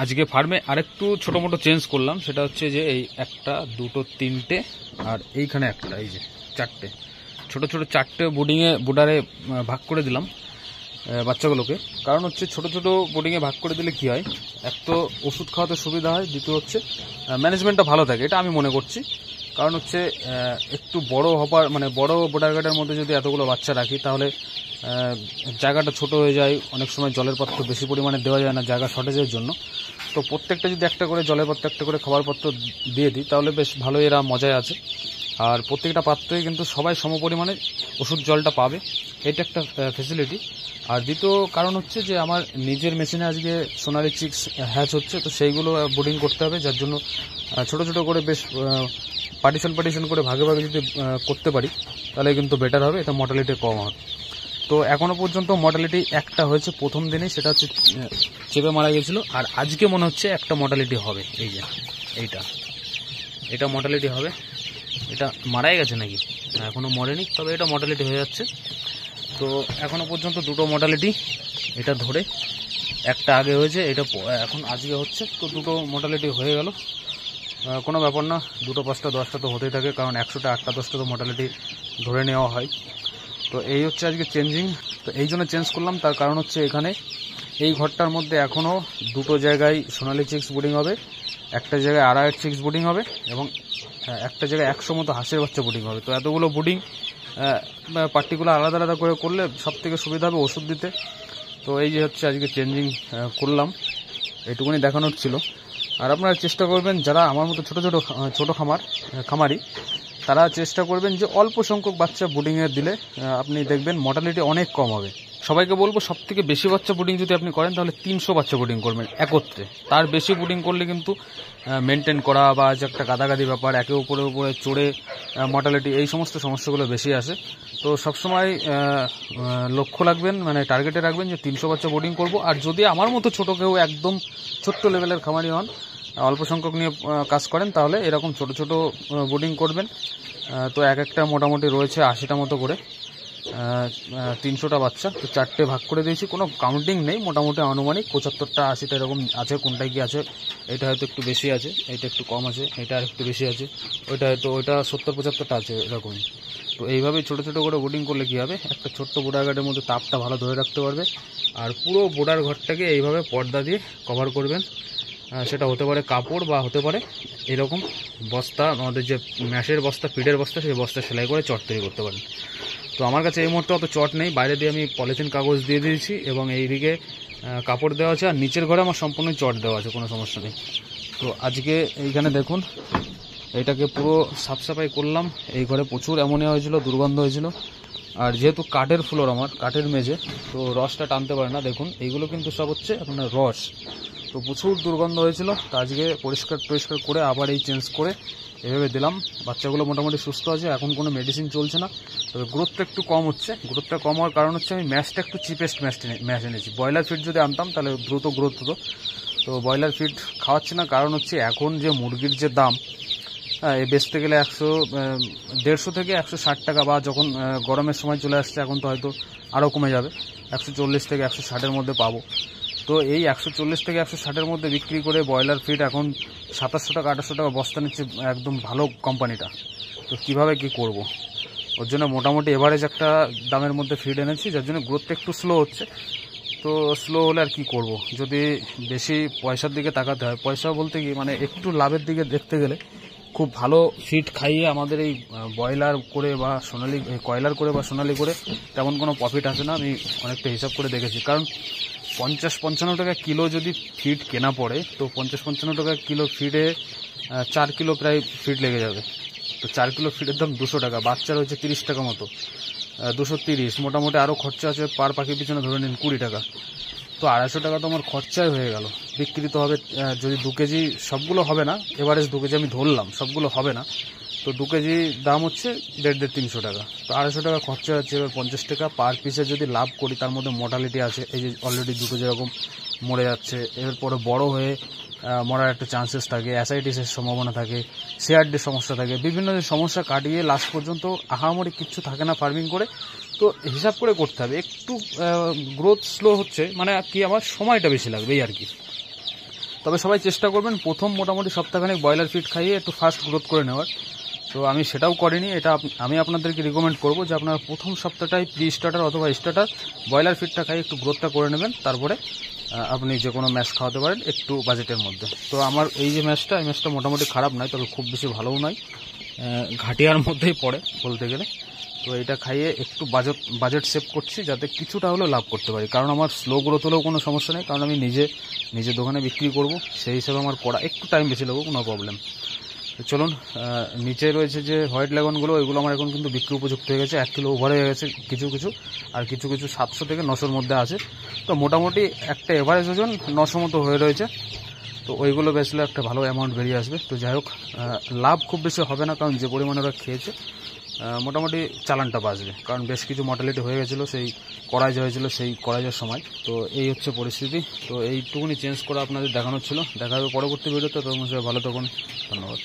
আজকে ফার্মে আরেকটু ছোট মোটো চেঞ্জ করলাম, সেটা হচ্ছে যে এই একটা দুটো তিনটে আর এইখানে একটা, এই যে চারটে ছোট ছোট চারটে বোর্ডারে ভাগ করে দিলাম বাচ্চাগুলোকে। কারণ হচ্ছে ছোট ছোট বোর্ডিংয়ে ভাগ করে দিলে কি হয়, এক তো ওষুধ খাওয়াতে সুবিধা হয়, দ্বিতীয় হচ্ছে ম্যানেজমেন্টটা ভালো থাকে, এটা আমি মনে করছি। কারণ হচ্ছে একটু বড় হবার মানে বড় বোর্ডার গার্ডের মধ্যে যদি এতগুলো বাচ্চা রাখি তাহলে জায়গাটা ছোট হয়ে যায়, অনেক সময় জলের পাত্র বেশি পরিমাণে দেওয়া যায় না জায়গা শর্টেজের জন্য। তো প্রত্যেকটা যদি একটা করে জলের পাত্র একটা করে খাবার পাত্র দিয়ে দিই তাহলে বেশ ভালো এরা মজায় আছে। আর প্রত্যেকটা পাত্রে কিন্তু সবাই সম পরিমাণে ওষুধ জলটা পাবে, এটা একটা ফেসিলিটি। আর দ্বিতীয় কারণ হচ্ছে যে আমার নিজের মেশিনে আজকে সোনালি চিক্স হ্যাচ হচ্ছে, তো সেইগুলো বোর্ডিং করতে হবে, যার জন্য ছোট ছোট করে বেশ পার্টিশন করে ভাগে ভাগে যদি করতে পারি তাহলে কিন্তু বেটার হবে, এটা মর্টালিটি কম হবে। তো এখনও পর্যন্ত মর্টালিটি একটা হয়েছে প্রথম দিনেই, সেটা হচ্ছে চেপে মারা গেছিলো। আর আজকে মনে হচ্ছে একটা মর্টালিটি হবে, এই যে এটা মর্টালিটি হবে। এটা মারাই গেছে নাকি, এখনও মরেনি, তবে এটা মর্টালিটি হয়ে যাচ্ছে। তো এখনও পর্যন্ত দুটো মর্টালিটি, এটা ধরে একটা আগে হয়েছে, এটা এখন আজকে হচ্ছে, তো দুটো মর্টালিটি হয়ে গেল। কোনো ব্যাপার না, 2, 5, 10টা তো হতেই থাকে, কারণ 100টা 8টা 10টা তো মর্টালিটি ধরে নেওয়া হয়। তো এই হচ্ছে আজকে চেঞ্জিং। তো এই জন্য চেঞ্জ করলাম, তার কারণ হচ্ছে এখানে এই ঘরটার মধ্যে এখনও দুটো জায়গায় সোনালি চিক্স বোর্ডিং হবে, একটা জায়গায় আড়াইয়ের চিক্স বোর্ডিং হবে, এবং একটা জায়গায় 100 মতো হাঁসের বাচ্চা বোর্ডিং হবে। তো এতগুলো বোর্ডিং পার্টিকুলার আলাদা আলাদা করে করলে সব থেকে সুবিধা হবে ওষুধ দিতে। তো এই যে হচ্ছে আজকে চেঞ্জিং করলাম, এইটুকুনি দেখানোর ছিল। আর আপনারা চেষ্টা করবেন যারা আমার মতো ছোট খামারি, তারা চেষ্টা করবেন যে অল্প সংখ্যক বাচ্চা বোর্ডিংয়ে দিলে আপনি দেখবেন মর্টালিটি অনেক কম হবে। সবাইকে বলবো সব থেকে বেশি বাচ্চা বোর্ডিং যদি আপনি করেন তাহলে 300 বাচ্চা বোর্ডিং করবেন একত্রে। তার বেশি বোর্ডিং করলে কিন্তু মেনটেন করা বা যে একটা গাদাগাদি ব্যাপার, একে উপরে চড়ে মর্টালিটি, এই সমস্ত সমস্যাগুলো বেশি আসে। তো সবসময় লক্ষ্য রাখবেন, মানে টার্গেটে রাখবেন যে 300 বাচ্চা বোর্ডিং করব। আর যদি আমার মতো ছোট কেউ একদম ছোট্ট লেভেলের খামারি হন, অল্প সংখ্যক নিয়ে কাজ করেন, তাহলে এরকম ছোট ছোট বোর্ডিং করবেন। তো এক একটা মোটামুটি রয়েছে 80টা মতো করে, 300টা বাচ্চা। তো 4টে ভাগ করে দিয়েছি, কোনো কাউন্টিং নেই, মোটামুটি আনুমানিক 75টা 80টা এরকম আছে। কোনটায় কি আছে, এটা হয়তো একটু বেশি আছে, এটা একটু কম আছে, এটা আর একটু বেশি আছে, ওইটা 70-75টা আছে এরকমই। তো এইভাবেই ছোটো ছোটো করে বোর্ডিং করলে কী হবে, একটা ছোট্ট বোর্ডার গার্ডের মধ্যে তাপটা ভালো ধরে রাখতে পারবে। আর পুরো বোর্ডার ঘরটাকে এইভাবে পর্দা দিয়ে কভার করবেন, সেটা হতে পারে কাপড় বা হতে পারে এরকম বস্তা, আমাদের যে ম্যাশের বস্তা, ফিডের বস্তা, সেই বস্তা সেলাই করে চট তৈরি করতে পারেন। তো আমার কাছে এই মুহূর্তে অত চট নেই, বাইরে দিয়ে আমি পলিথিন কাগজ দিয়ে দিয়েছি এবং এইদিকে কাপড় দেওয়া আছে, আর নিচের ঘরে আমার সম্পূর্ণ চট দেওয়া আছে, কোনো সমস্যা নেই। তো আজকে এইখানে দেখুন, এইটাকে পুরো সাফসাফাই করলাম। এই ঘরে প্রচুর অ্যামোনিয়া হয়েছিল, দুর্গন্ধ হয়েছিল। আর যেহেতু কাঠের ফ্লোর, আমার কাঠের মেঝে, তো রসটা টানতে পারে না। দেখুন এইগুলো কিন্তু সব হচ্ছে আপনার রস, তো প্রচুর দুর্গন্ধ হয়েছিল। তো আজকে পরিষ্কার করে আবার এই চেঞ্জ করে এভাবে দিলাম। বাচ্চাগুলো মোটামুটি সুস্থ আছে, এখন কোনো মেডিসিন চলছে না, তবে গ্রোথটা একটু কম হচ্ছে। গ্রোথটা কম হওয়ার কারণ হচ্ছে আমি ম্যাশটা একটু চিপেস্ট ম্যাশ এনেছি। ব্রয়লার ফিড যদি আনতাম তাহলে দ্রুত গ্রোথ হতো, তো ব্রয়লার ফিড খাওয়াচ্ছি না। কারণ হচ্ছে এখন যে মুরগির যে দাম, বেচতে গেলে 150 থেকে 160 টাকা, বা যখন গরমের সময় চলে আসছে এখন তো হয়তো আরও কমে যাবে, 140 থেকে 160-এর মধ্যে পাবো। তো এই 140 থেকে 160-এর মধ্যে বিক্রি করে ব্রয়লার ফিড এখন 2700 টাকা 2800 টাকা বস্তা নিচ্ছে, একদম ভালো কোম্পানিটা। তো কিভাবে কি করব, ওর জন্য মোটামুটি এভারেজ একটা দামের মধ্যে ফিড এনেছি, যার জন্য গ্রোথটা একটু স্লো হচ্ছে। তো স্লো হলে আর কি করব, যদি বেশি পয়সার দিকে তাকাতে হয়, পয়সা বলতে কি মানে একটু লাভের দিকে দেখতে গেলে খুব ভালো ফিড খাইয়ে আমাদের এই ব্রয়লার করে বা সোনালি কয়লার করে বা সোনালি করে তেমন কোনো প্রফিট আসে না। আমি অনেকটা হিসাব করে দেখেছি, কারণ 50-55 টাকা কিলো যদি ফিড কেনা পড়ে, তো 50-55 টাকা কিলো ফিডে 4 কিলো প্রায় ফিড লেগে যাবে। তো 4 কিলো ফিডের দাম 200 টাকা, বাচ্চা রয়েছে 30 টাকা মতো, 230, মোটামুটি আরও খরচা আছে পার পাখির পিছনে ধরে নিন 20 টাকা। তো 250 টাকা তো আমার খরচাই হয়ে গেল। বিক্রি তো হবে, যদি 2 কেজি, সবগুলো হবে না, এভারেজ 2 কেজি আমি ধরলাম, সবগুলো হবে না, তো 2 কেজি দাম হচ্ছে 150-300 টাকা। তো 250 টাকা খরচা হচ্ছে। এবার 50 টাকা পার পিসে যদি লাভ করি, তার মধ্যে মর্টালিটি আছে, এই যে অলরেডি দুটো যেরকম মরে যাচ্ছে, এরপরে বড় হয়ে মরার একটা চান্সেস থাকে, অ্যাসাইটিসের সম্ভাবনা থাকে, সিআরডির সমস্যা থাকে, বিভিন্ন সমস্যা কাটিয়ে লাস্ট পর্যন্ত আহামরি কিচ্ছু থাকে না ফার্মিং করে। তো হিসাব করে করতে হবে, একটু গ্রোথ স্লো হচ্ছে মানে কি, আমার সময়টা বেশি লাগবে এই আর কি। তবে সবাই চেষ্টা করবেন প্রথম মোটামুটি সপ্তাহখানেক ব্রয়লার ফিড খাইয়ে একটু ফাস্ট গ্রোথ করে নেওয়ার। তো আমি সেটাও করিনি, এটা আমি আপনাদেরকে রিকমেন্ড করব যে আপনারা প্রথম সপ্তাহটাই প্রি স্টার্টার অথবা স্টার্টার ব্রয়লার ফিডটা খাইয়ে একটু গ্রোথটা করে নেবেন, তারপরে আপনি যে কোনো ম্যাশ খাওয়াতে পারেন একটু বাজেটের মধ্যে। তো আমার এই যে ম্যাশটা, এই ম্যাশটা মোটামুটি খারাপ নয়, তবে খুব বেশি ভালোও নয়, ঘাটিয়ার মধ্যেই পড়ে বলতে গেলে। তো এটা খাইয়ে একটু বাজেট সেভ করছি যাতে কিছুটা হলেও লাভ করতে পারি, কারণ আমার স্লো গ্রোথ হলেও কোনো সমস্যা নেই, কারণ আমি নিজে দোকানে বিক্রি করব, সেই হিসেবে আমার করা একটু টাইম বেশি লাগবে, কোনো প্রবলেম। তো চলুন, নিচে রয়েছে যে হোয়াইট লেগনগুলো, ওইগুলো আমার এখন কিন্তু বিক্রি উপযুক্ত হয়ে গেছে, 1 কিলো ওভার হয়ে গেছে কিছু, আর কিছু 700 থেকে 900-র মধ্যে আছে। তো মোটামুটি একটা এভারেজ ওজন 900 মতো হয়ে রয়েছে। তো ওইগুলো বেচলে একটা ভালো অ্যামাউন্ট বেরিয়ে আসবে। তো যাই হোক, লাভ খুব বেশি হবে না, কারণ যে পরিমাণে ওরা খেয়েছে মোটামুটি চালানটা বাঁচবে, কারণ বেশ কিছু মর্টালিটি হয়ে গেছিলো সেই করাই হয়েছিল সেই করাইয়ের সময়। তো এই হচ্ছে পরিস্থিতি। তো এইটুকুনি চেঞ্জ করে আপনাদের দেখানোর ছিল। দেখা হবে পরবর্তী ভিডিওতে। তো ভালো থাকুন, ধন্যবাদ।